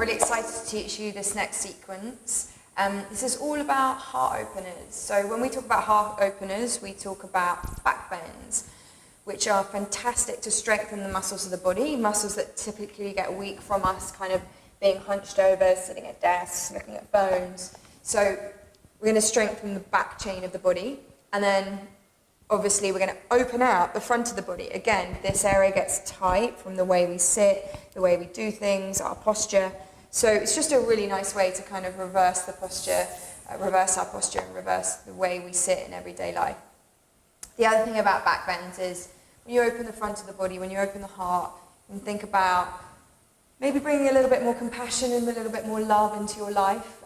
really excited to teach you this next sequence. This is all about heart openers. So when we talk about heart openers, we talk about backbends, which are fantastic to strengthen the muscles of the body, muscles that typically get weak from us kind of being hunched over, sitting at desks, looking at phones. So we're going to strengthen the back chain of the body, and then obviously we're going to open out the front of the body. Again, this area gets tight from the way we sit, the way we do things, our posture. So it's just a really nice way to kind of reverse the posture, reverse our posture and reverse the way we sit in everyday life. The other thing about backbends is when you open the front of the body, when you open the heart, and think about maybe bringing a little bit more compassion and a little bit more love into your life,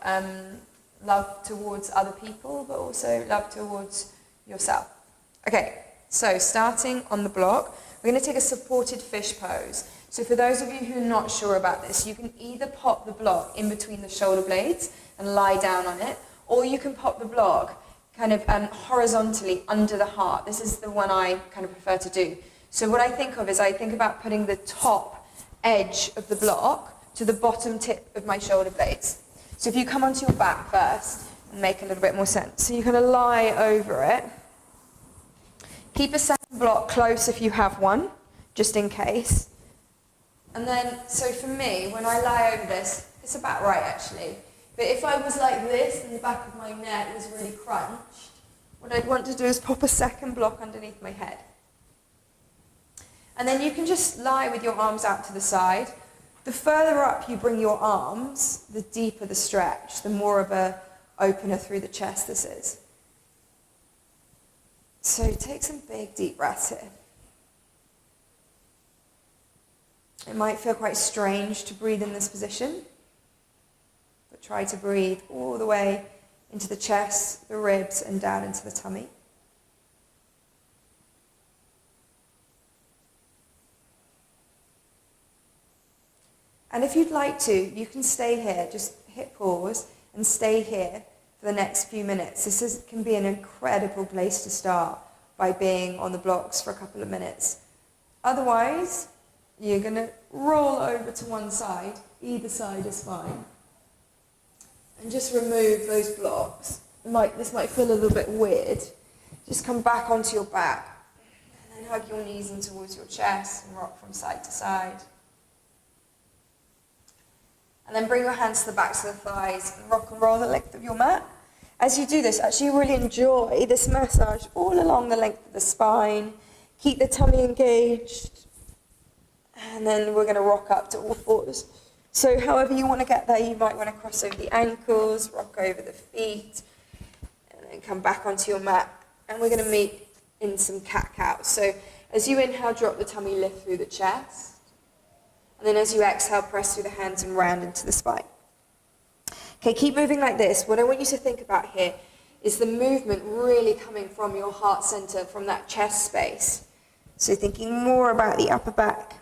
love towards other people, but also love towards yourself. Okay, so starting on the block, we're going to take a supported fish pose. So for those of you who are not sure about this, you can either pop the block in between the shoulder blades and lie down on it, or you can pop the block kind of horizontally under the heart. This is the one I kind of prefer to do. So what I think of is I think about putting the top edge of the block to the bottom tip of my shoulder blades. So if you come onto your back first and make a little bit more sense. So you're going to lie over it. Keep a second block close if you have one, just in case. And then, so for me, when I lie over this, it's about right actually. But if I was like this and the back of my neck was really crunched, what I'd want to do is pop a second block underneath my head. And then you can just lie with your arms out to the side. The further up you bring your arms, the deeper the stretch, the more of a opener through the chest this is. So take some big deep breaths here. It might feel quite strange to breathe in this position, but try to breathe all the way into the chest, the ribs, and down into the tummy. And if you'd like to, you can stay here, just hit pause and stay here for the next few minutes. This can be an incredible place to start by being on the blocks for a couple of minutes. Otherwise, you're going to roll over to one side. Either side is fine. And just remove those blocks. This might feel a little bit weird. Just come back onto your back. And then hug your knees in towards your chest and rock from side to side. And then bring your hands to the backs of the thighs and rock and roll the length of your mat. As you do this, actually really enjoy this massage all along the length of the spine. Keep the tummy engaged. And then we're going to rock up to all fours. So however you want to get there, you might want to cross over the ankles, rock over the feet, and then come back onto your mat. And we're going to meet in some cat-cows. So as you inhale, drop the tummy, lift through the chest. And then as you exhale, press through the hands and round into the spine. Okay, keep moving like this. What I want you to think about here is the movement really coming from your heart center, from that chest space. So thinking more about the upper back.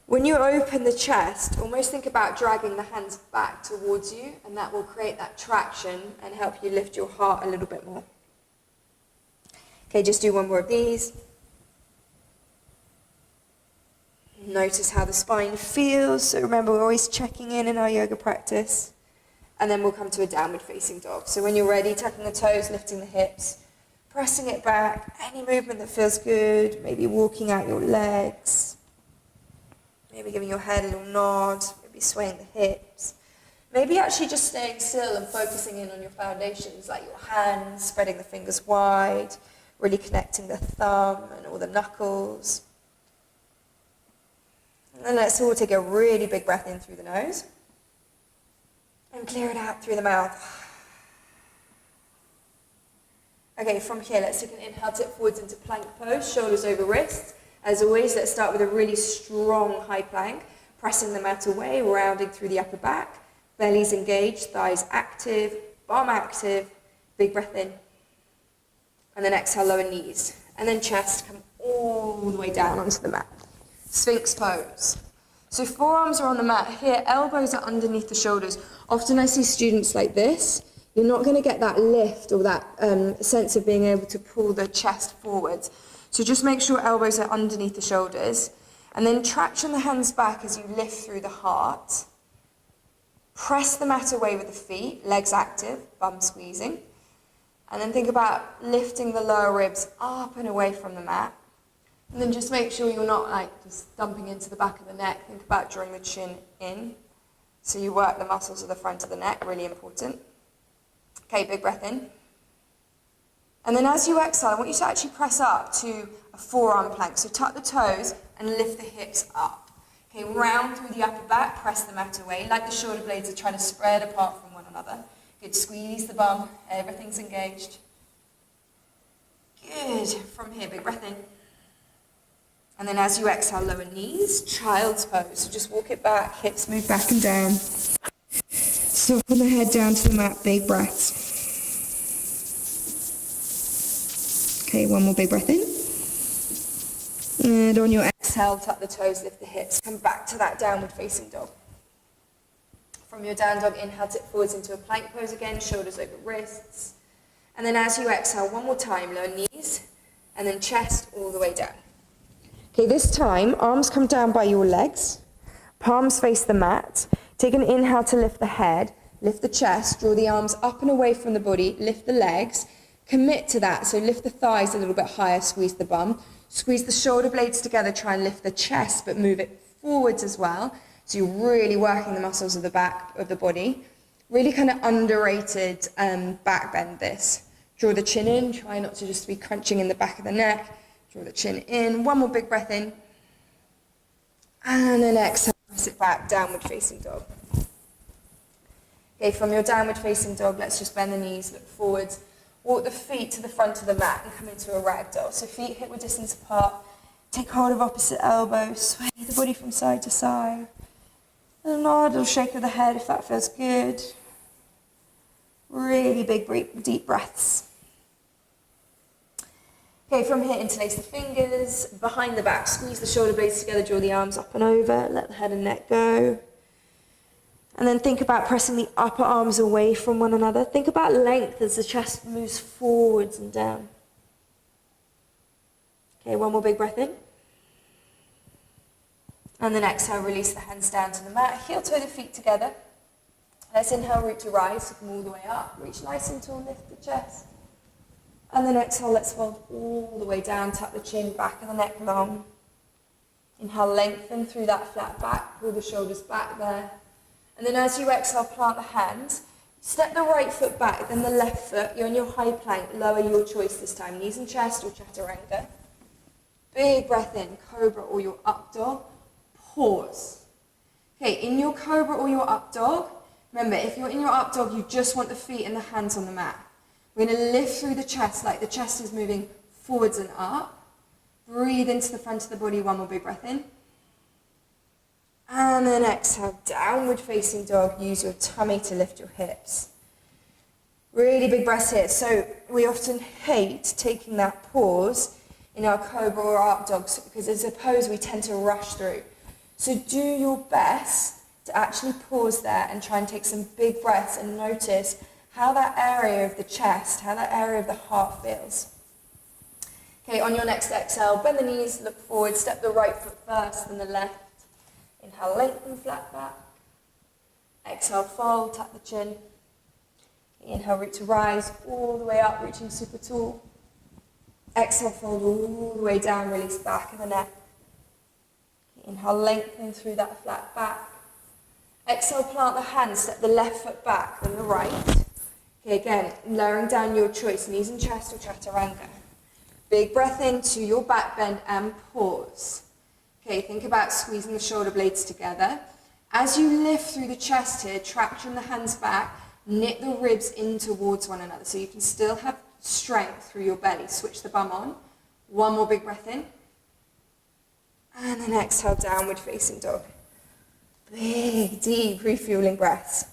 When you open the chest, almost think about dragging the hands back towards you, and that will create that traction and help you lift your heart a little bit more. Okay, just do one more of these. Notice how the spine feels. So remember, we're always checking in our yoga practice. And then we'll come to a downward facing dog. So when you're ready, tucking the toes, lifting the hips, pressing it back. Any movement that feels good. Maybe walking out your legs. Maybe giving your head a little nod. Maybe swaying the hips. Maybe actually just staying still and focusing in on your foundations, like your hands, spreading the fingers wide, really connecting the thumb and all the knuckles. And then let's all take a really big breath in through the nose. And clear it out through the mouth. Okay, from here, let's take an inhale, tip forwards into plank pose, shoulders over wrists. As always, let's start with a really strong high plank, pressing the mat away, rounding through the upper back. Belly's engaged, thighs active, bum active. Big breath in. And then exhale, lower knees. And then chest, come all the way down onto the mat. Sphinx pose. So forearms are on the mat. Here, elbows are underneath the shoulders. Often I see students like this. You're not going to get that lift or that sense of being able to pull the chest forwards. So just make sure elbows are underneath the shoulders. And then traction the hands back as you lift through the heart. Press the mat away with the feet, legs active, bum squeezing. And then think about lifting the lower ribs up and away from the mat. And then just make sure you're not like just dumping into the back of the neck. Think about drawing the chin in. So you work the muscles of the front of the neck, really important. Okay, big breath in. And then as you exhale, I want you to actually press up to a forearm plank. So tuck the toes and lift the hips up. Okay, round through the upper back, press the mat away, like the shoulder blades are trying to spread apart from one another. Good, squeeze the bum, everything's engaged. Good, from here, big breath in. And then as you exhale, lower knees, child's pose. So just walk it back, hips move back and down. Soften the head down to the mat, big breaths. Okay, one more big breath in. And on your exhale, tuck the toes, lift the hips. Come back to that downward facing dog. From your down dog, inhale, tip forwards into a plank pose again, shoulders over wrists. And then as you exhale, one more time, lower knees, and then chest all the way down. Okay, this time, arms come down by your legs, palms face the mat. Take an inhale to lift the head, lift the chest, draw the arms up and away from the body, lift the legs, commit to that. So lift the thighs a little bit higher, squeeze the bum, squeeze the shoulder blades together, try and lift the chest, but move it forwards as well. So you're really working the muscles of the back of the body. Really kind of underrated back bend this. Draw the chin in, try not to just be crunching in the back of the neck. Draw the chin in, one more big breath in. And then exhale, press it back, downward facing dog. Okay, from your downward facing dog, let's just bend the knees, look forwards. Walk the feet to the front of the mat and come into a ragdoll. So feet hip width distance apart. Take hold of opposite elbow, sway the body from side to side. And a nod, little shake of the head if that feels good. Really big, deep breaths. Okay, from here, interlace the fingers, behind the back, squeeze the shoulder blades together, draw the arms up and over, let the head and neck go. And then think about pressing the upper arms away from one another. Think about length as the chest moves forwards and down. Okay, one more big breath in. And then exhale, release the hands down to the mat, heel toe the feet together. Let's inhale, root to rise, so come all the way up, reach nice and tall, lift the chest. And then exhale, let's fold all the way down, tuck the chin, back of the neck long. Inhale, lengthen through that flat back, pull the shoulders back there. And then as you exhale, plant the hands. Step the right foot back, then the left foot. You're in your high plank, lower your choice this time. Knees and chest or chaturanga. Big breath in, cobra or your up dog. Pause. Okay, in your cobra or your up dog, remember, if you're in your up dog, you just want the feet and the hands on the mat. We're going to lift through the chest like the chest is moving forwards and up. Breathe into the front of the body, one more big breath in. And then exhale, downward facing dog. Use your tummy to lift your hips. Really big breaths here. So we often hate taking that pause in our cobra or up dogs because as a pose we tend to rush through. So do your best to actually pause there and try and take some big breaths and notice how that area of the chest, how that area of the heart feels. Okay, on your next exhale, bend the knees, look forward, step the right foot first, then the left. Inhale, lengthen, flat back. Exhale, fold, tap the chin. Inhale, root to rise, all the way up, reaching super tall. Exhale, fold all the way down, release back of the neck. Inhale, lengthen through that flat back. Exhale, plant the hands, step the left foot back, then the right. Okay, again, lowering down your choice, knees and chest or chaturanga. Big breath into your back bend and pause. Okay, think about squeezing the shoulder blades together. As you lift through the chest here, traction the hands back, knit the ribs in towards one another so you can still have strength through your belly. Switch the bum on. One more big breath in. And then exhale, downward facing dog. Big, deep, refueling breaths.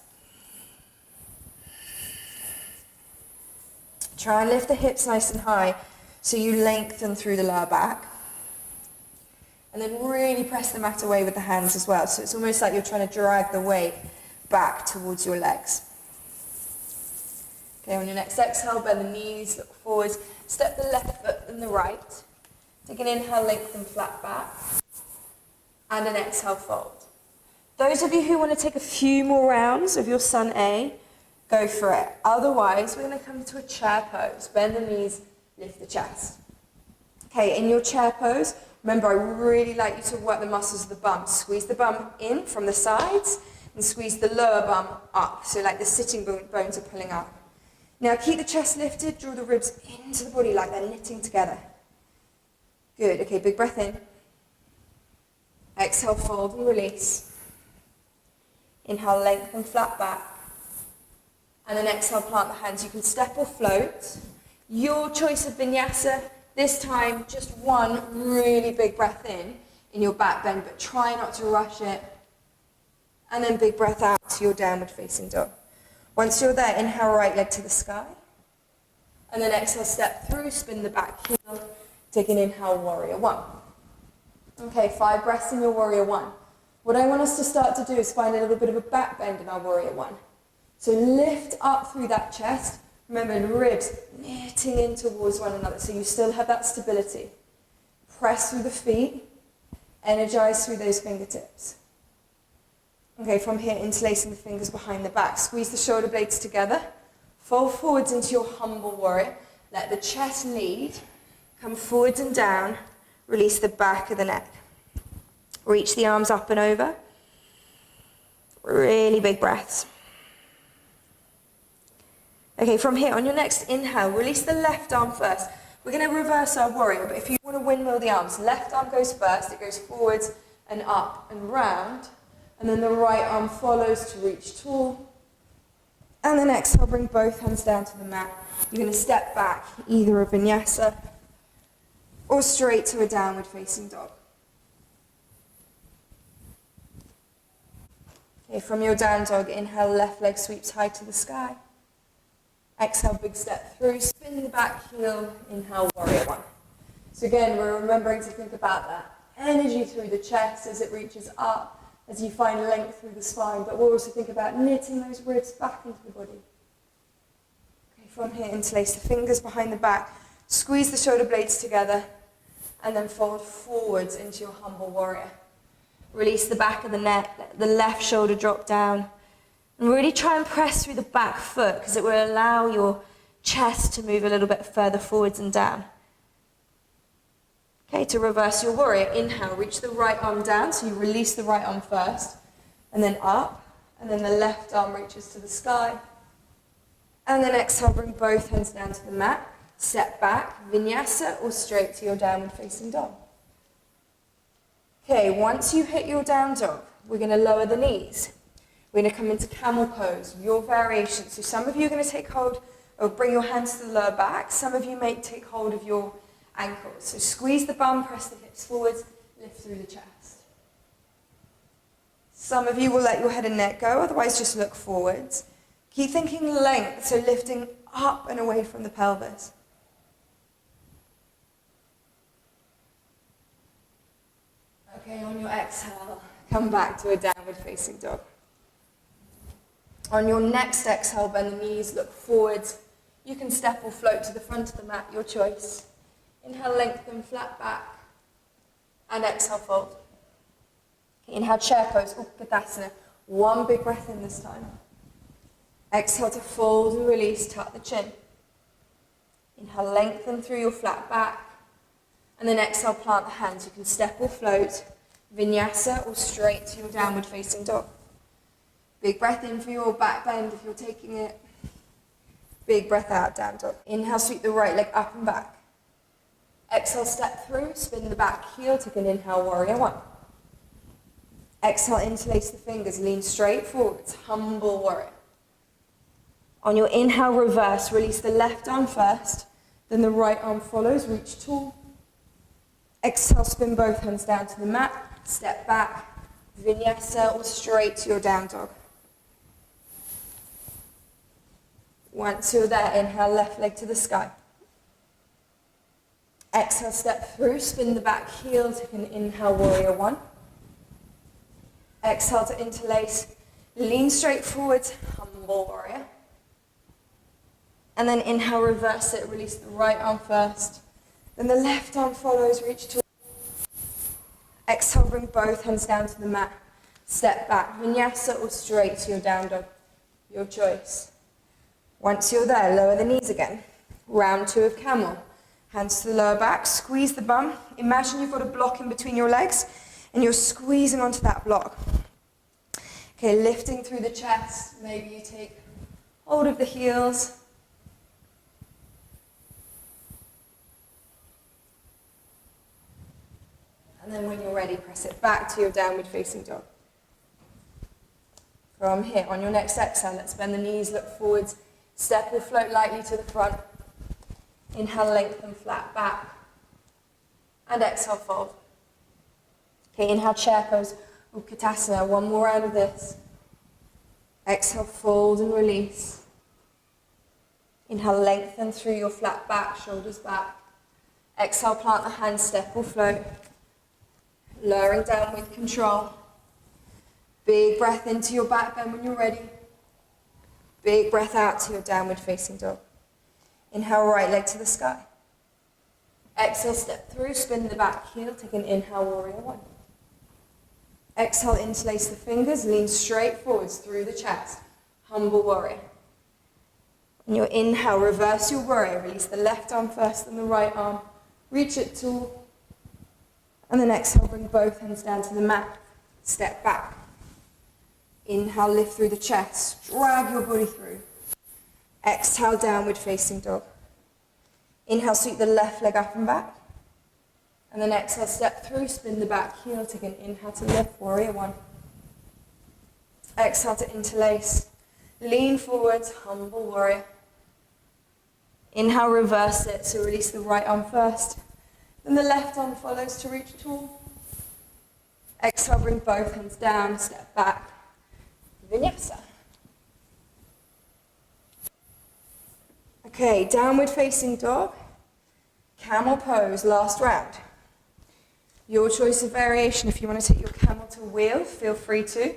Try and lift the hips nice and high so you lengthen through the lower back. And then really press the mat away with the hands as well. So it's almost like you're trying to drag the weight back towards your legs. Okay, on your next exhale, bend the knees, look forwards. Step the left foot and the right. Take an inhale, lengthen flat back. and an exhale, fold. Those of you who want to take a few more rounds of your Sun A, go for it. Otherwise, we're going to come to a chair pose. Bend the knees, lift the chest. Okay, in your chair pose, remember, I really like you to work the muscles of the bum. Squeeze the bum in from the sides and squeeze the lower bum up. So like the sitting bones are pulling up. Now keep the chest lifted, draw the ribs into the body like they're knitting together. Good, okay, big breath in. Exhale, fold and release. Inhale, lengthen, flat back. And then exhale, plant the hands. You can step or float. Your choice of vinyasa. This time, just one really big breath in your back bend, but try not to rush it. And then big breath out to your downward facing dog. Once you're there, inhale, right leg to the sky. And then exhale, step through, spin the back heel. Take an inhale, warrior one. Okay, 5 breaths in your warrior one. What I want us to start to do is find a little bit of a back bend in our warrior one. So lift up through that chest. Remember, the ribs knitting in towards one another, so you still have that stability. Press through the feet, energize through those fingertips. Okay, from here, interlacing the fingers behind the back. Squeeze the shoulder blades together. Fold forwards into your humble warrior. Let the chest lead. Come forwards and down. Release the back of the neck. Reach the arms up and over. Really big breaths. Okay, from here, on your next inhale, release the left arm first. We're going to reverse our warrior, but if you want to windmill the arms, left arm goes first, it goes forwards and up and round, and then the right arm follows to reach tall. And then exhale, bring both hands down to the mat. You're going to step back, either a vinyasa or straight to a downward facing dog. Okay, from your down dog, inhale, left leg sweeps high to the sky. Exhale, big step through, spin the back heel, inhale, warrior one. So again, we're remembering to think about that energy through the chest as it reaches up, as you find length through the spine, but we'll also think about knitting those ribs back into the body. Okay, from here, interlace the fingers behind the back, squeeze the shoulder blades together, and then fold forwards into your humble warrior. Release the back of the neck, let the left shoulder drop down. And really try and press through the back foot because it will allow your chest to move a little bit further forwards and down. Okay, to reverse your warrior, inhale, reach the right arm down, so you release the right arm first, and then up, and then the left arm reaches to the sky. And then exhale, bring both hands down to the mat, step back, vinyasa, or straight to your downward facing dog. Okay, once you hit your down dog, we're going to lower the knees. We're going to come into camel pose, your variation. So some of you are going to take hold, or bring your hands to the lower back. Some of you may take hold of your ankles. So squeeze the bum, press the hips forwards, lift through the chest. Some of you will let your head and neck go, otherwise just look forwards. Keep thinking length, so lifting up and away from the pelvis. Okay, on your exhale, come back to a downward facing dog. On your next exhale, bend the knees, look forwards. You can step or float to the front of the mat, your choice. Inhale, lengthen, flat back. And exhale, fold. Okay, inhale, chair pose, Utkatasana. One big breath in this time. Exhale to fold and release, tuck the chin. Inhale, lengthen through your flat back. And then exhale, plant the hands. You can step or float, vinyasa, or straight to your downward facing dog. Big breath in for your back bend if you're taking it. Big breath out, down dog. Inhale, sweep the right leg up and back. Exhale, step through, spin the back heel, take an inhale, warrior one. Exhale, interlace the fingers, lean straight forwards, humble warrior. On your inhale, reverse, release the left arm first, then the right arm follows, reach tall. Exhale, spin both hands down to the mat, step back, vinyasa, or straight to your down dog. Once you're there, inhale, left leg to the sky. Exhale, step through, spin the back heel, take an inhale, warrior one. Exhale to interlace, lean straight forwards, humble warrior. And then inhale, reverse it, release the right arm first. Then the left arm follows, reach to. Exhale, bring both hands down to the mat. Step back, Vinyasa or straight to your down dog, your choice. Once you're there, lower the knees again. Round 2 of camel. Hands to the lower back, squeeze the bum. Imagine you've got a block in between your legs and you're squeezing onto that block. Okay, lifting through the chest. Maybe you take hold of the heels. And then when you're ready, press it back to your downward facing dog. From here, on your next exhale, let's bend the knees, look forwards. Step or float lightly to the front. Inhale, lengthen, flat back. And exhale, fold. Okay, inhale, chair pose, Utkatasana. One more round of this. Exhale, fold and release. Inhale, lengthen through your flat back, shoulders back. Exhale, plant the hands, step or float. Lowering down with control. Big breath into your back bend when you're ready. Big breath out to your downward facing dog. Inhale, right leg to the sky. Exhale, step through, spin the back heel, take an inhale, warrior 1. Exhale, interlace the fingers, lean straight forwards through the chest. Humble warrior. On your inhale, reverse your warrior. Release the left arm first, then the right arm. Reach it tall. And then exhale, bring both hands down to the mat. Step back. Inhale, lift through the chest. Drag your body through. Exhale, downward facing dog. Inhale, sweep the left leg up and back. And then exhale, step through, spin the back heel. Take an inhale to lift, warrior 1. Exhale to interlace. Lean forwards, humble warrior. Inhale, reverse it. So release the right arm first. Then the left arm follows to reach tall. Exhale, bring both hands down, step back. Vinyasa. Okay, downward facing dog. Camel pose, last round. Your choice of variation. If you want to take your camel to wheel, feel free to.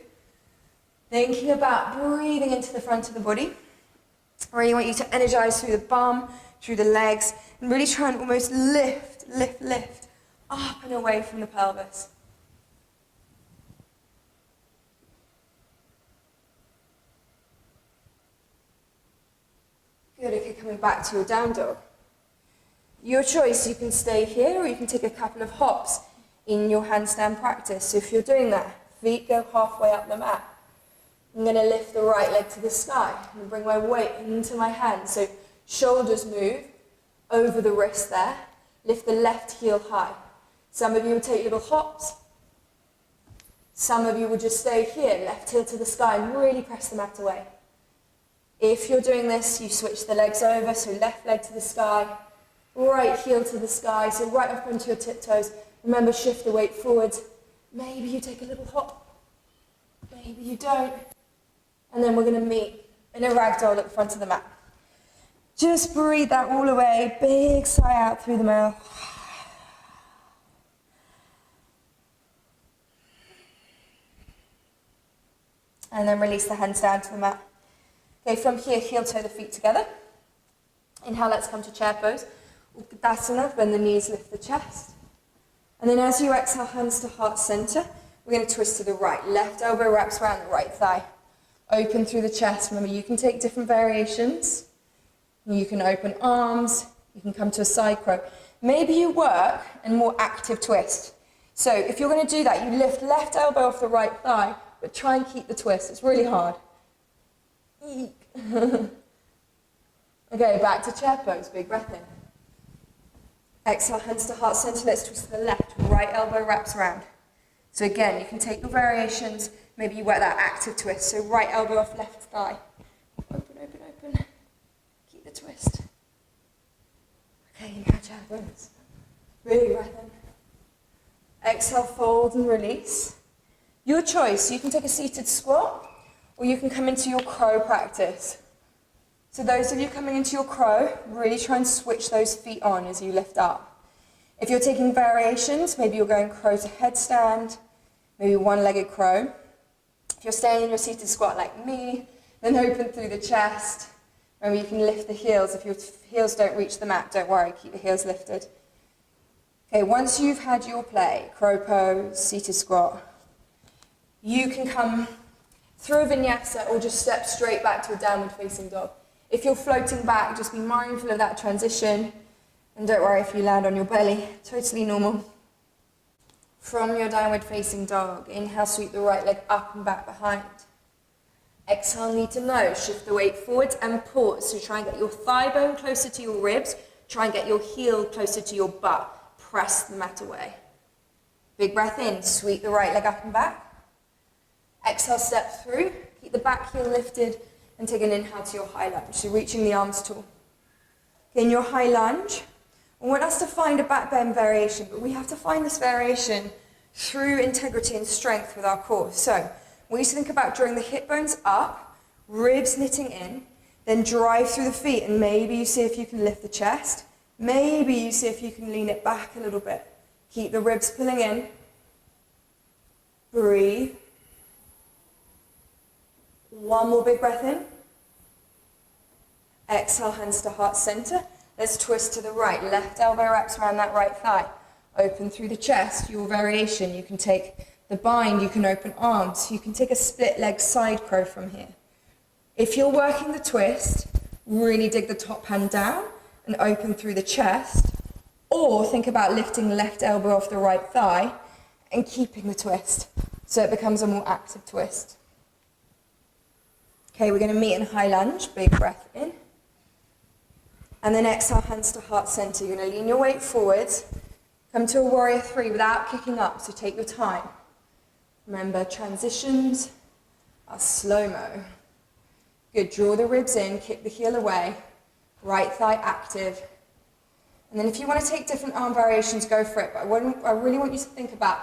Thinking about breathing into the front of the body. I really want you to energize through the bum, through the legs, and really try and almost lift up and away from the pelvis. Good, okay, coming back to your down dog. Your choice, you can stay here or you can take a couple of hops in your handstand practice. So if you're doing that, feet go halfway up the mat. I'm going to lift the right leg to the sky and bring my weight into my hands. So shoulders move over the wrist there. Lift the left heel high. Some of you will take little hops. Some of you will just stay here, left heel to the sky, and really press the mat away. If you're doing this, you switch the legs over, so left leg to the sky, right heel to the sky, so right up onto your tiptoes. Remember, shift the weight forwards. Maybe you take a little hop. Maybe you don't. And then we're going to meet in a ragdoll at the front of the mat. Just breathe that all away. Big sigh out through the mouth. And then release the hands down to the mat. Okay, from here, heel toe the feet together. Inhale, let's come to chair pose. Utkatasana, bend the knees, lift the chest. And then as you exhale, hands to heart center, we're going to twist to the right. Left elbow wraps around the right thigh. Open through the chest. Remember, you can take different variations. You can open arms. You can come to a side crow. Maybe you work a more active twist. So if you're going to do that, you lift left elbow off the right thigh, but try and keep the twist. It's really hard. Eek. Okay, back to chair pose. Big breath in. Exhale, hands to heart center. Let's twist to the left. Right elbow wraps around. So again, you can take your variations. Maybe you work that active twist. So right elbow off left thigh. Open, open, open. Keep the twist. Okay, inhale, chair pose. Big breath in. Exhale, fold and release. Your choice. You can take a seated squat, or you can come into your crow practice. So those of you coming into your crow, really try and switch those feet on as you lift up. If you're taking variations, maybe you're going crow to headstand, maybe one-legged crow. If you're staying in your seated squat like me, then open through the chest. Remember, you can lift the heels. If your heels don't reach the mat, don't worry, keep the heels lifted. Okay, once you've had your play, crow pose, seated squat, you can come through a vinyasa or just step straight back to a downward facing dog. If you're floating back, just be mindful of that transition, and don't worry if you land on your belly, totally normal. From your downward facing dog, inhale, sweep the right leg up and back behind. Exhale, knee to nose, shift the weight forwards and pause. So try and get your thigh bone closer to your ribs, try and get your heel closer to your butt. Press the mat away. Big breath in, sweep the right leg up and back. Exhale, step through, keep the back heel lifted and take an inhale to your high lunge, so reaching the arms tall. Okay, in your high lunge, I want us to find a back bend variation, but we have to find this variation through integrity and strength with our core. So, we used to think about drawing the hip bones up, ribs knitting in, then drive through the feet, and maybe you see if you can lift the chest. Maybe you see if you can lean it back a little bit. Keep the ribs pulling in. Breathe. One more big breath in. Exhale, hands to heart center. Let's twist to the right. Left elbow wraps around that right thigh. Open through the chest, your variation. You can take the bind, you can open arms. You can take a split leg side crow from here. If you're working the twist, really dig the top hand down and open through the chest. Or think about lifting left elbow off the right thigh and keeping the twist so it becomes a more active twist. Okay, we're going to meet in high lunge. Big breath in. And then exhale, hands to heart center. You're going to lean your weight forwards. Come to a warrior three without kicking up, so take your time. Remember, transitions are slow-mo. Good, draw the ribs in, kick the heel away. Right thigh active. And then if you want to take different arm variations, go for it. But I really want you to think about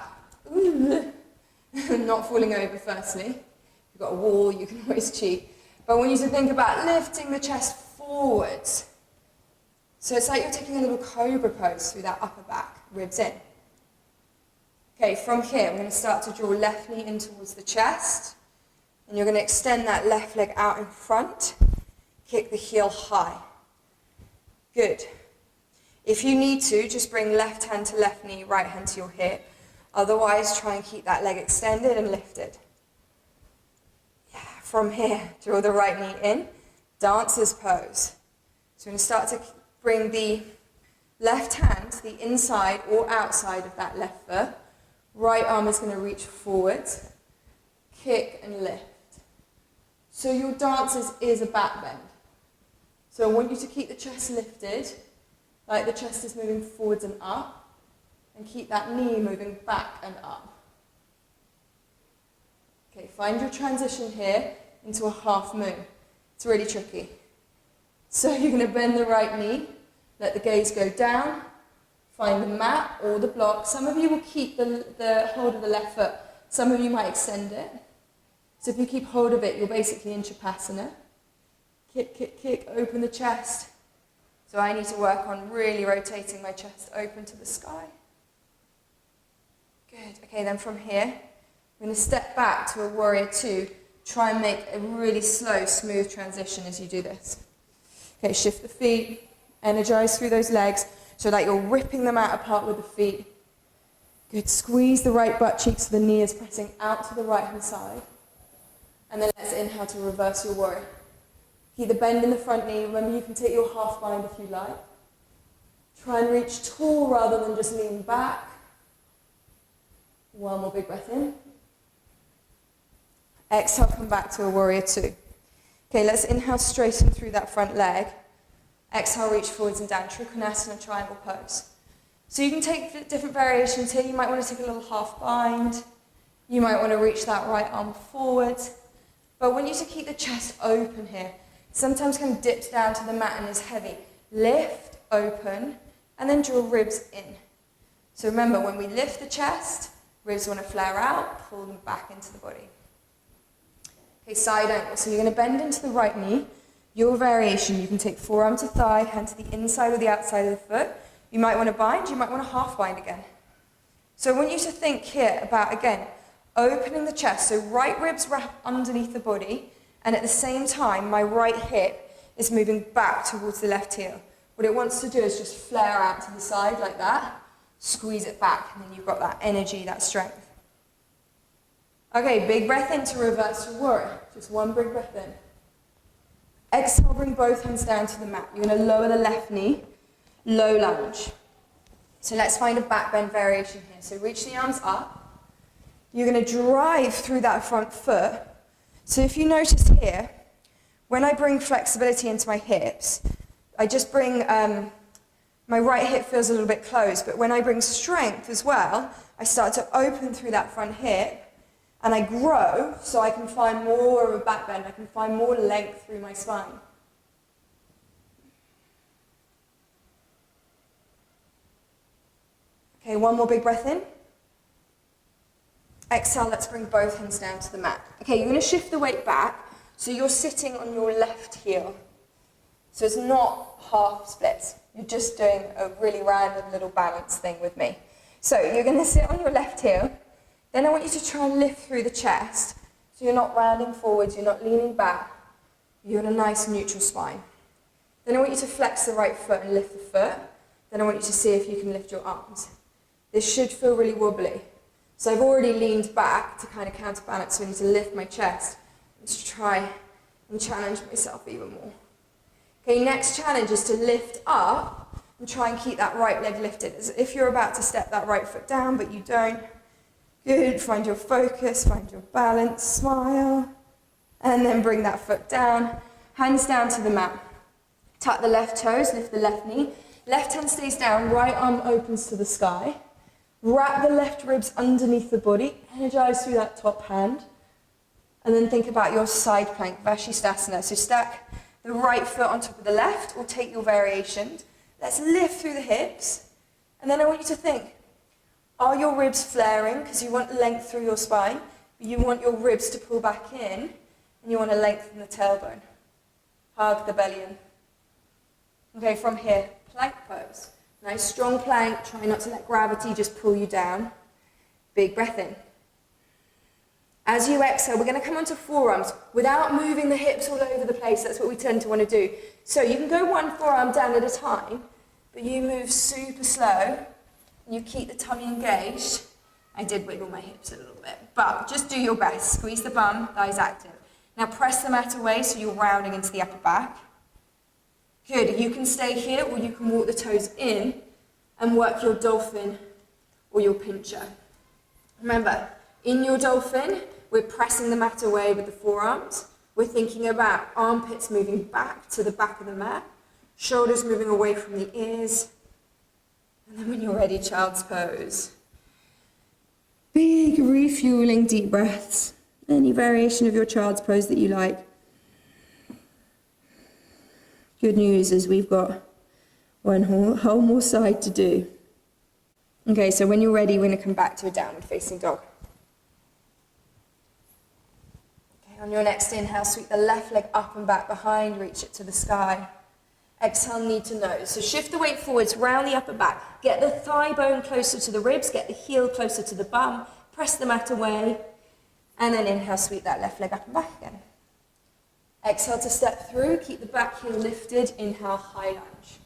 not falling over firstly. If you've got a wall, you can always cheat. But I want you to think about lifting the chest forwards. So it's like you're taking a little cobra pose through that upper back, ribs in. Okay, from here, we're going to start to draw left knee in towards the chest. And you're going to extend that left leg out in front. Kick the heel high. Good. If you need to, just bring left hand to left knee, right hand to your hip. Otherwise, try and keep that leg extended and lifted. Yeah, from here, draw the right knee in. Dancer's pose. So we're going to start to bring the left hand to the inside or outside of that left foot. Right arm is going to reach forwards. Kick and lift. So your dancer's is a back bend. So I want you to keep the chest lifted, like the chest is moving forwards and up, and keep that knee moving back and up. Okay, find your transition here into a half moon. It's really tricky. So you're going to bend the right knee, let the gaze go down, find the mat or the block. Some of you will keep the hold of the left foot. Some of you might extend it. So if you keep hold of it, you're basically in Trikanasana. Kick, kick, kick, open the chest. So I need to work on really rotating my chest open to the sky. Good. Okay, then from here, we're going to step back to a warrior two. Try and make a really slow, smooth transition as you do this. Okay, shift the feet, energize through those legs so that you're ripping them out apart with the feet. Good. Squeeze the right butt cheek so the knee is pressing out to the right hand side. And then let's inhale to reverse your warrior. Keep the bend in the front knee. Remember, you can take your half bind if you like. Try and reach tall rather than just lean back. One more big breath in. Exhale, come back to a warrior two. Okay, let's inhale, straighten through that front leg. Exhale, reach forwards and down. Trikanasana, triangle pose. So you can take different variations here. You might want to take a little half bind. You might want to reach that right arm forward. But I want you to keep the chest open here. Sometimes kind of dips down to the mat and is heavy. Lift, open, and then draw ribs in. So remember, when we lift the chest, ribs want to flare out, pull them back into the body. Okay, side angle. So you're going to bend into the right knee. Your variation, you can take forearm to thigh, hand to the inside or the outside of the foot. You might want to bind, you might want to half bind again. So I want you to think here about, again, opening the chest. So right ribs wrap underneath the body, and at the same time, my right hip is moving back towards the left heel. What it wants to do is just flare out to the side like that. Squeeze it back, and then you've got that energy, that strength. Okay, big breath in to reverse your warrior. Just one big breath in. Exhale, bring both hands down to the mat. You're going to lower the left knee, low lunge. So let's find a back bend variation here. So reach the arms up. You're going to drive through that front foot. So if you notice here, when I bring flexibility into my hips, I just bring, my right hip feels a little bit closed, but when I bring strength as well, I start to open through that front hip, and I grow so I can find more of a back bend. I can find more length through my spine. Okay, one more big breath in. Exhale, let's bring both hands down to the mat. Okay, you're going to shift the weight back, so you're sitting on your left heel. So it's not half splits. You're just doing a really random little balance thing with me. So you're going to sit on your left heel. Then I want you to try and lift through the chest. So you're not rounding forwards, you're not leaning back. You're in a nice neutral spine. Then I want you to flex the right foot and lift the foot. Then I want you to see if you can lift your arms. This should feel really wobbly. So I've already leaned back to kind of counterbalance, so I need to lift my chest and to try and challenge myself even more. Okay, next challenge is to lift up and try and keep that right leg lifted, as if you're about to step that right foot down, but you don't. Good, find your focus, find your balance, smile, and then bring that foot down, hands down to the mat. Tuck the left toes, lift the left knee, left hand stays down, right arm opens to the sky. Wrap the left ribs underneath the body, energize through that top hand, and then think about your side plank, Vashisthasana. So stack the right foot on top of the left, or take your variation. Let's lift through the hips, and then I want you to think, are your ribs flaring? Because you want length through your spine, but you want your ribs to pull back in, and you want to lengthen the tailbone. Hug the belly in. Okay, from here, plank pose. Nice strong plank, try not to let gravity just pull you down. Big breath in. As you exhale, we're going to come onto forearms without moving the hips all over the place. That's what we tend to want to do. So you can go one forearm down at a time, but you move super slow. You keep the tummy engaged. I did wiggle my hips a little bit, but just do your best. Squeeze the bum, thighs active. Now press the mat away so you're rounding into the upper back. Good, you can stay here or you can walk the toes in and work your dolphin or your pincher. Remember, in your dolphin, we're pressing the mat away with the forearms. We're thinking about armpits moving back to the back of the mat, shoulders moving away from the ears. And then when you're ready, child's pose. Big refueling deep breaths. Any variation of your child's pose that you like. Good news is we've got one whole more side to do. Okay, so when you're ready, we're going to come back to a downward facing dog. Okay, on your next inhale, sweep the left leg up and back behind, reach it to the sky. Exhale, knee to nose. So shift the weight forwards, round the upper back. Get the thigh bone closer to the ribs, get the heel closer to the bum, press the mat away, and then inhale, sweep that left leg up and back again. Exhale to step through, keep the back heel lifted, inhale, high lunge.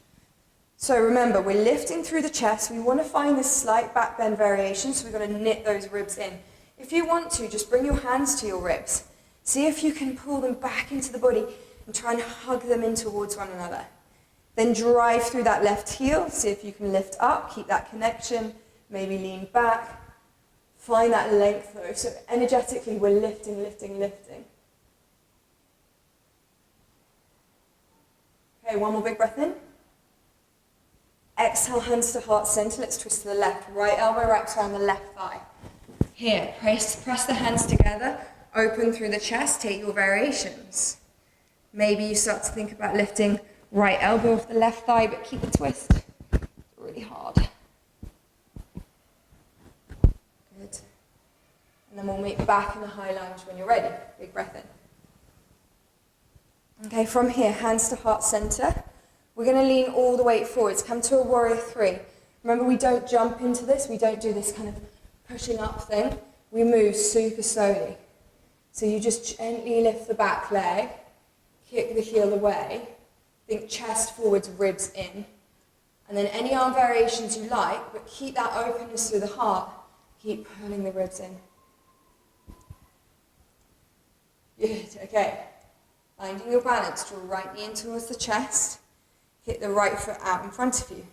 So remember, we're lifting through the chest. We want to find this slight back bend variation, so we've got to knit those ribs in. If you want to, just bring your hands to your ribs. See if you can pull them back into the body and try and hug them in towards one another. Then drive through that left heel, see if you can lift up, keep that connection, maybe lean back. Find that length though, so energetically we're lifting, lifting, lifting. Okay, one more big breath in. Exhale, hands to heart center. Let's twist to the left. Right elbow wraps around the left thigh. Here, press the hands together. Open through the chest. Take your variations. Maybe you start to think about lifting right elbow off the left thigh, but keep the twist. It's really hard. Good. And then we'll meet back in the high lunge when you're ready. Big breath in. Okay, from here, hands to heart center. We're going to lean all the way forwards. Come to a warrior three. Remember, we don't jump into this. We don't do this kind of pushing up thing. We move super slowly. So you just gently lift the back leg, kick the heel away, think chest forwards, ribs in, And then any arm variations you like, but keep that openness through the heart. Keep pulling the ribs in. Good, okay. Finding your balance, draw right knee in towards the chest. Hit the right foot out in front of you.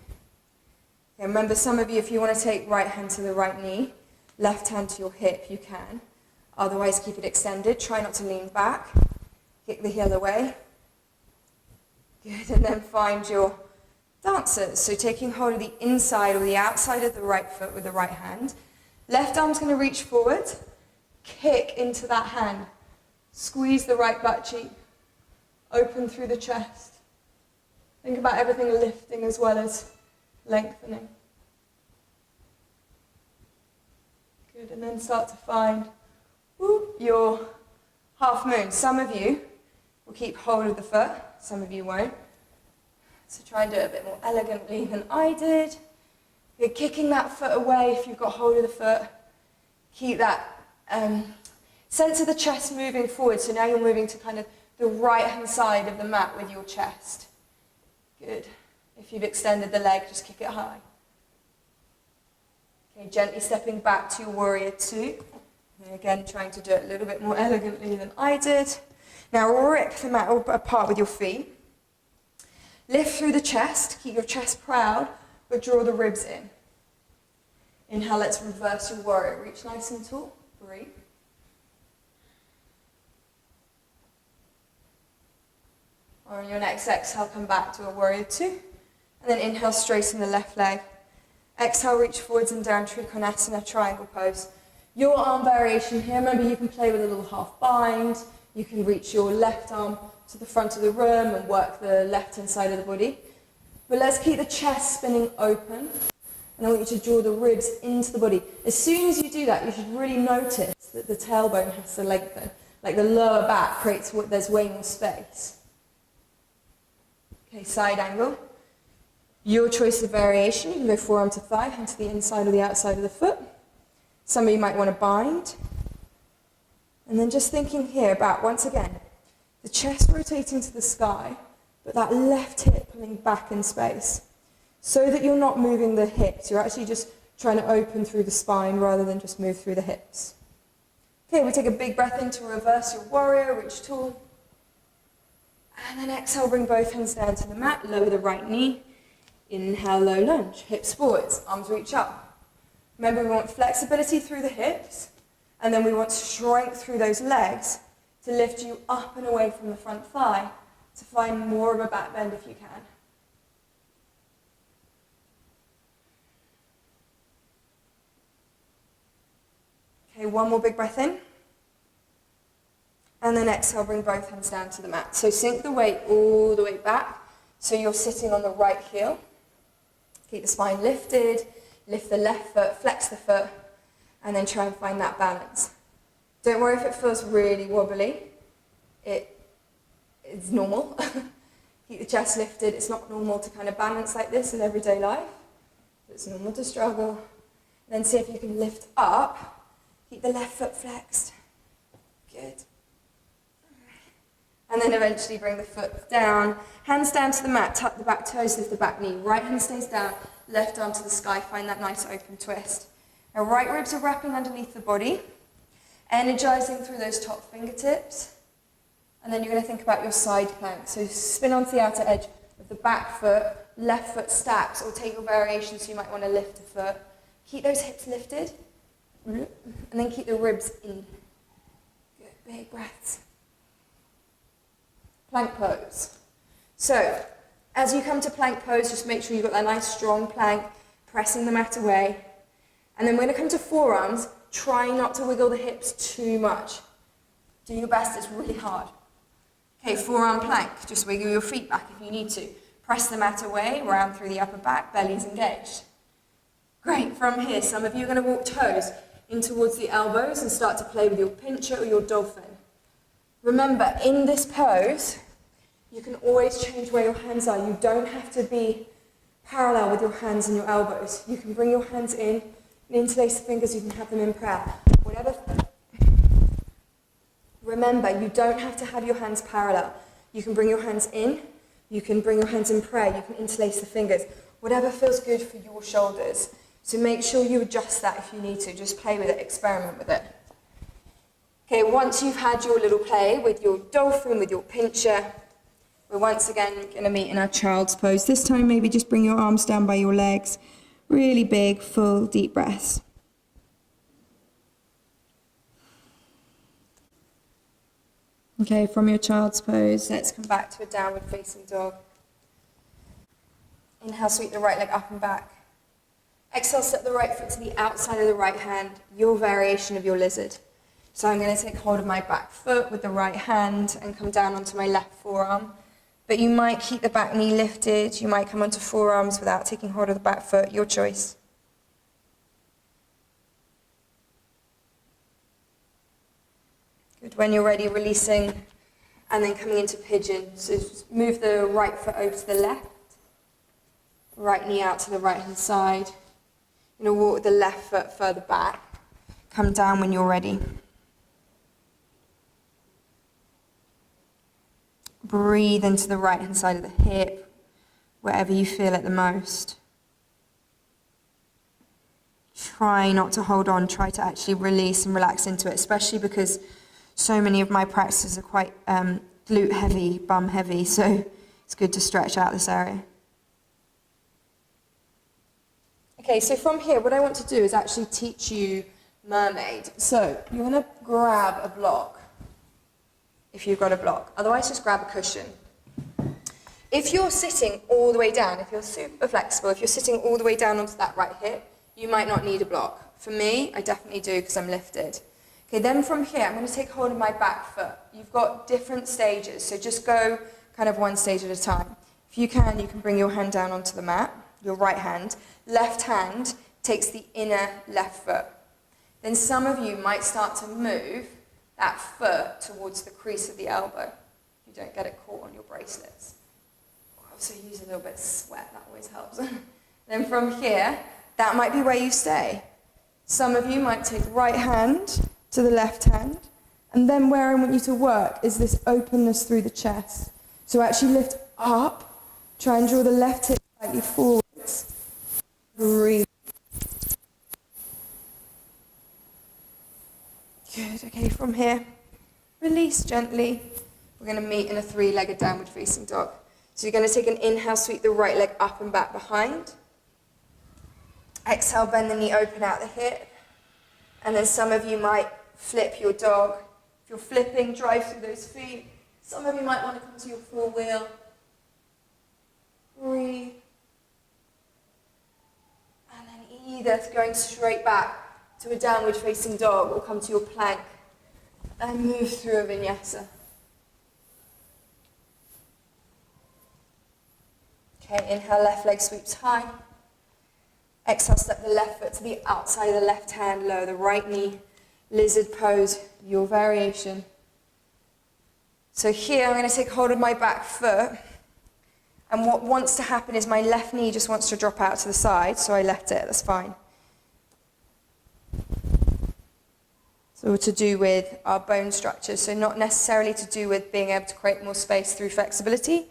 Okay, remember, some of you, if you want to take right hand to the right knee, left hand to your hip, you can. Otherwise, keep it extended. Try not to lean back. Kick the heel away. Good, and then find your dancers. So taking hold of the inside or the outside of the right foot with the right hand. Left arm's going to reach forward. Kick into that hand. Squeeze the right butt cheek. Open through the chest. Think about everything lifting as well as lengthening. Good, and then start to find your half moon. Some of you will keep hold of the foot, some of you won't. So try and do it a bit more elegantly than I did. You're kicking that foot away if you've got hold of the foot. Keep that sense of the chest moving forward. So now you're moving to kind of the right-hand side of the mat with your chest. Good. If you've extended the leg, just kick it high. Okay, gently stepping back to your warrior two. And again, trying to do it a little bit more elegantly than I did. Now rip the mat apart with your feet. Lift through the chest, keep your chest proud, but draw the ribs in. Inhale, let's reverse your warrior. Reach nice and tall, breathe. On your next exhale, come back to a warrior two. And then inhale, straighten the left leg. Exhale, reach forwards and down, Trikanasana, triangle pose. Your arm variation here, remember you can play with a little half bind. You can reach your left arm to the front of the room and work the left-hand side of the body. But let's keep the chest spinning open. And I want you to draw the ribs into the body. As soon as you do that, you should really notice that the tailbone has to lengthen. Like the lower back creates what there's way more space. Okay, side angle. Your choice of variation. You can go forearm to thigh, hand to the inside or the outside of the foot. Some of you might want to bind. And then just thinking here about, once again, the chest rotating to the sky, but that left hip pulling back in space. So that you're not moving the hips. You're actually just trying to open through the spine rather than just move through the hips. Okay, we take a big breath in to reverse your warrior, reach tall. And then exhale, bring both hands down to the mat, lower the right knee. Inhale, low lunge, hips forwards, arms reach up. Remember, we want flexibility through the hips, and then we want strength through those legs to lift you up and away from the front thigh to find more of a back bend if you can. Okay, one more big breath in. And then exhale, bring both hands down to the mat. So sink the weight all the way back so you're sitting on the right heel. Keep the spine lifted, lift the left foot, flex the foot, and then try and find that balance. Don't worry if it feels really wobbly. It's normal. Keep the chest lifted. It's not normal to kind of balance like this in everyday life. It's normal to struggle. Then see if you can lift up. Keep the left foot flexed. Good. And then eventually bring the foot down. Hands down to the mat, tuck the back toes, lift the back knee. Right hand stays down, left arm to the sky. Find that nice open twist. Now right ribs are wrapping underneath the body, energizing through those top fingertips. And then you're going to think about your side plank. So spin onto the outer edge of the back foot, left foot stacks, or take your variation so you might want to lift a foot. Keep those hips lifted, and then keep the ribs in. Good, big breaths. Plank pose. So, as you come to plank pose, just make sure you've got that nice strong plank, pressing the mat away. And then we're going to come to forearms, try not to wiggle the hips too much. Do your best, it's really hard. Okay, forearm plank, just wiggle your feet back if you need to. Press the mat away, round through the upper back, belly's engaged. Great, from here, some of you are going to walk toes in towards the elbows and start to play with your pincher or your dolphin. Remember, in this pose, you can always change where your hands are. You don't have to be parallel with your hands and your elbows. You can bring your hands in and interlace the fingers, you can have them in prayer. Remember, you don't have to have your hands parallel. You can bring your hands in, you can bring your hands in prayer, you can interlace the fingers. whatever feels good for your shoulders. So make sure you adjust that if you need to. Just play with it, experiment with it. Okay, once you've had your little play with your dolphin, with your pincher, we're once again going to meet in our child's pose. This time maybe just bring your arms down by your legs. Really big, full, deep breaths. Okay, from your child's pose, let's come back to a downward facing dog. Inhale, sweep the right leg up and back. Exhale, step the right foot to the outside of the right hand, your variation of your lizard. So I'm going to take hold of my back foot with the right hand and come down onto my left forearm. But you might keep the back knee lifted, you might come onto forearms without taking hold of the back foot, your choice. Good, when you're ready, releasing and then coming into pigeon. So just move the right foot over to the left, right knee out to the right hand side. You're going to walk the left foot further back, come down when you're ready. Breathe into the right hand side of the hip, wherever you feel it the most. Try not to hold on, try to actually release and relax into it, especially because so many of my practices are quite glute heavy, bum heavy, so it's good to stretch out this area. Okay, so from here, what I want to do is actually teach you Mermaid. So you're going to grab a block, if you've got a block. Otherwise, just grab a cushion. If you're sitting all the way down, if you're super flexible, if you're sitting all the way down onto that right hip, you might not need a block. For me, I definitely do because I'm lifted. Okay, then from here, I'm going to take hold of my back foot. You've got different stages, so just go kind of one stage at a time. If you can bring your hand down onto the mat, your right hand. Left hand takes the inner left foot. Then some of you might start to move that foot towards the crease of the elbow. You don't get it caught on your bracelets. Also use a little bit of sweat, that always helps. Then from here, that might be where you stay. Some of you might take right hand to the left hand, and then where I want you to work is this openness through the chest. So actually lift up, try and draw the left hip slightly forwards. Breathe. Good, okay, from here, release gently. We're going to meet in a three-legged downward facing dog. So you're going to take an inhale, sweep the right leg up and back behind. Exhale, bend the knee, open out the hip. And then some of you might flip your dog. If you're flipping, drive through those feet. Some of you might want to come to your full wheel. Breathe. And then either going straight back to a downward facing dog or come to your plank and move through a vinyasa. Okay, inhale, left leg sweeps high. Exhale, step the left foot to the outside of the left hand, lower the right knee, lizard pose, your variation. So here I'm going to take hold of my back foot, and what wants to happen is my left knee just wants to drop out to the side, so I let it, that's fine. So to do with our bone structure, so not necessarily to do with being able to create more space through flexibility,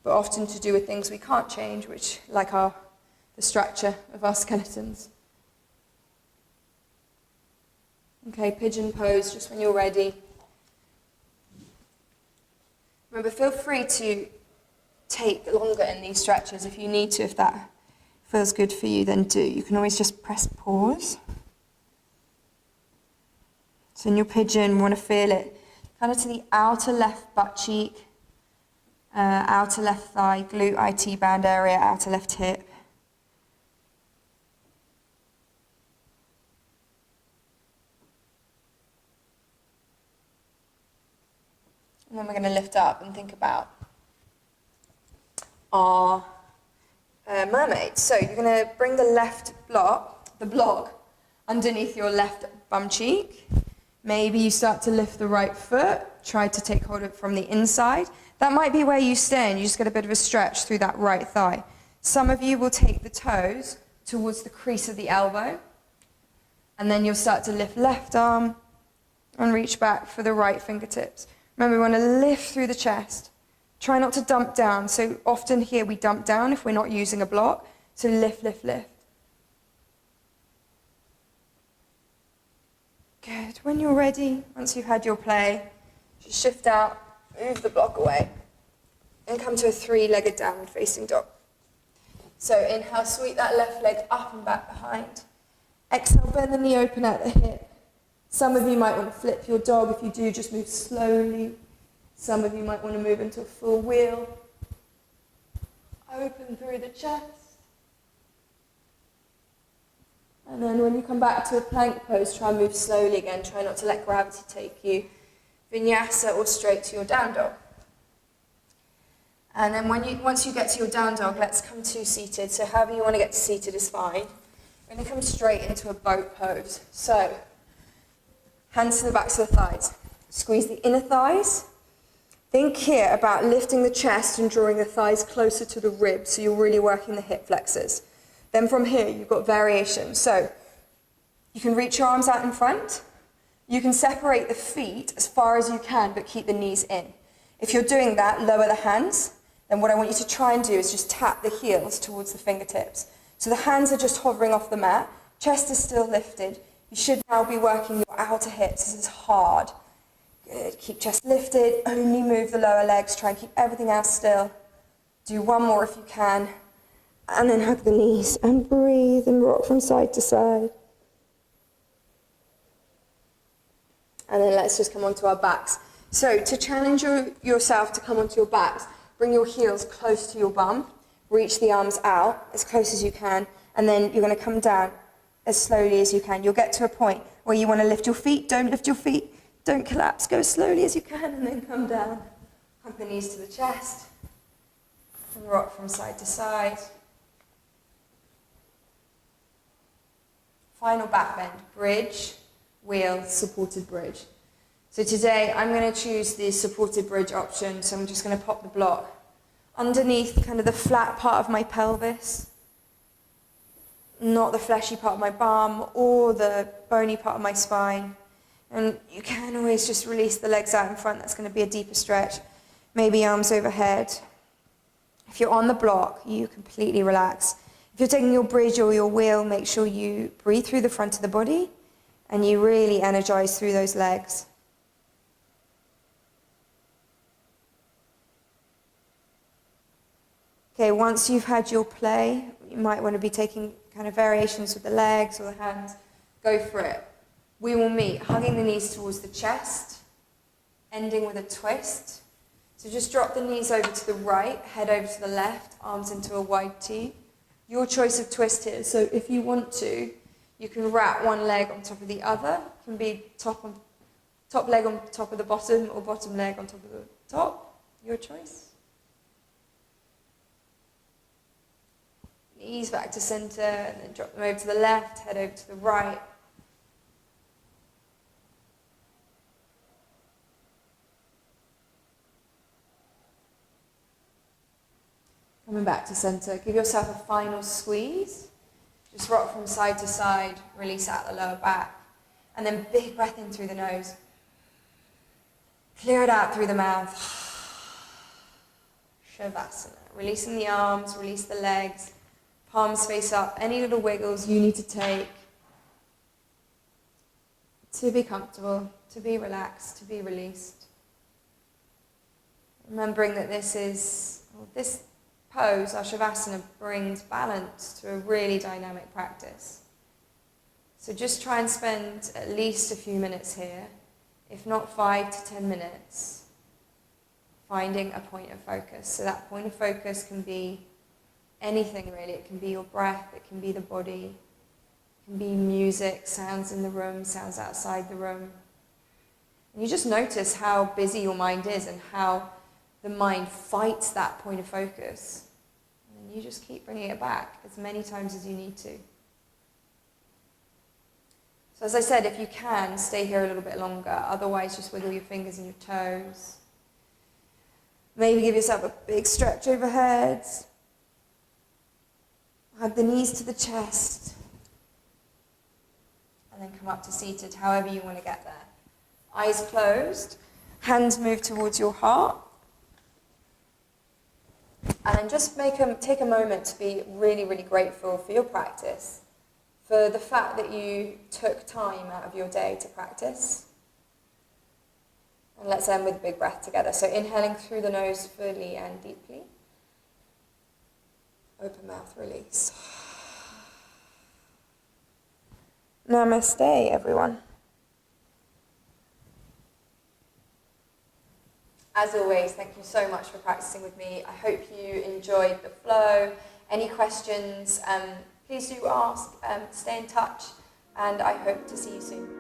but often to do with things we can't change, which like the structure of our skeletons. Okay, pigeon pose, just when you're ready. Remember, feel free to take longer in these stretches if you need to. If that feels good for you, then do. You can always just press pause. So in your pigeon, you want to feel it kind of to the outer left butt cheek, outer left thigh, glute IT band area, outer left hip. And then we're going to lift up and think about our mermaid. So you're going to bring the block, underneath your left bum cheek. Maybe you start to lift the right foot, try to take hold of it from the inside. That might be where you stay and you just get a bit of a stretch through that right thigh. Some of you will take the toes towards the crease of the elbow, and then you'll start to lift left arm and reach back for the right fingertips. Remember, we want to lift through the chest. Try not to dump down. So often here we dump down if we're not using a block. So lift, lift, lift. Good. When you're ready, once you've had your play, just shift out, move the block away, and come to a three-legged downward facing dog. So inhale, sweep that left leg up and back behind. Exhale, bend the knee open at the hip. Some of you might want to flip your dog. If you do, just move slowly. Some of you might want to move into a full wheel. Open through the chest. And then when you come back to a plank pose, try and move slowly again. Try not to let gravity take you. Vinyasa or straight to your down dog. And then once you get to your down dog, let's come to seated. So however you want to get to seated is fine. We're going to come straight into a boat pose. So, hands to the backs of the thighs. Squeeze the inner thighs. Think here about lifting the chest and drawing the thighs closer to the ribs, so you're really working the hip flexors. Then from here, you've got variation. So, you can reach your arms out in front. You can separate the feet as far as you can, but keep the knees in. If you're doing that, lower the hands. Then what I want you to try and do is just tap the heels towards the fingertips. So the hands are just hovering off the mat, chest is still lifted. You should now be working your outer hips. This is hard. Good, keep chest lifted, only move the lower legs, try and keep everything else still. Do one more if you can. And then hug the knees and breathe and rock from side to side. And then let's just come onto our backs. So to challenge yourself to come onto your backs, bring your heels close to your bum, reach the arms out as close as you can, and then you're going to come down as slowly as you can. You'll get to a point where you want to lift your feet, don't lift your feet, don't collapse, go as slowly as you can, and then come down. Hug the knees to the chest, and rock from side to side. Final back bend, bridge, wheel, supported bridge. So today I'm going to choose the supported bridge option, so I'm just going to pop the block underneath kind of the flat part of my pelvis, not the fleshy part of my bum or the bony part of my spine. And you can always just release the legs out in front. That's going to be a deeper stretch. Maybe arms overhead. If you're on the block, you completely relax. If you're taking your bridge or your wheel, make sure you breathe through the front of the body and you really energize through those legs. Okay, once you've had your play, you might want to be taking kind of variations with the legs or the hands. Go for it. We will meet, hugging the knees towards the chest, ending with a twist. So just drop the knees over to the right, head over to the left, arms into a wide T. Your choice of twist here. So if you want to, you can wrap one leg on top of the other. It can be top leg on top of the bottom or bottom leg on top of the top. Your choice. Knees back to center, and then drop them over to the left, head over to the right. Coming back to center, give yourself a final squeeze. Just rock from side to side, release out the lower back. And then big breath in through the nose. Clear it out through the mouth. Shavasana. Releasing the arms, release the legs. Palms face up, any little wiggles you need to take to be comfortable, to be relaxed, to be released. Remembering that this pose, our Shavasana, brings balance to a really dynamic practice. So just try and spend at least a few minutes here, if not 5 to 10 minutes, finding a point of focus. So that point of focus can be anything really. It can be your breath, it can be the body, it can be music, sounds in the room, sounds outside the room. And you just notice how busy your mind is and how the mind fights that point of focus. And you just keep bringing it back as many times as you need to. So as I said, if you can, stay here a little bit longer. Otherwise, just wiggle your fingers and your toes. Maybe give yourself a big stretch overhead. Hug the knees to the chest, and then come up to seated, however you want to get there. Eyes closed, hands move towards your heart, And just take a moment to be really, really grateful for your practice, for the fact that you took time out of your day to practice. And let's end with a big breath together. So inhaling through the nose fully and deeply. Open mouth, release. Namaste, everyone. As always, thank you so much for practicing with me. I hope you enjoyed the flow. Any questions, please do ask, stay in touch, and I hope to see you soon.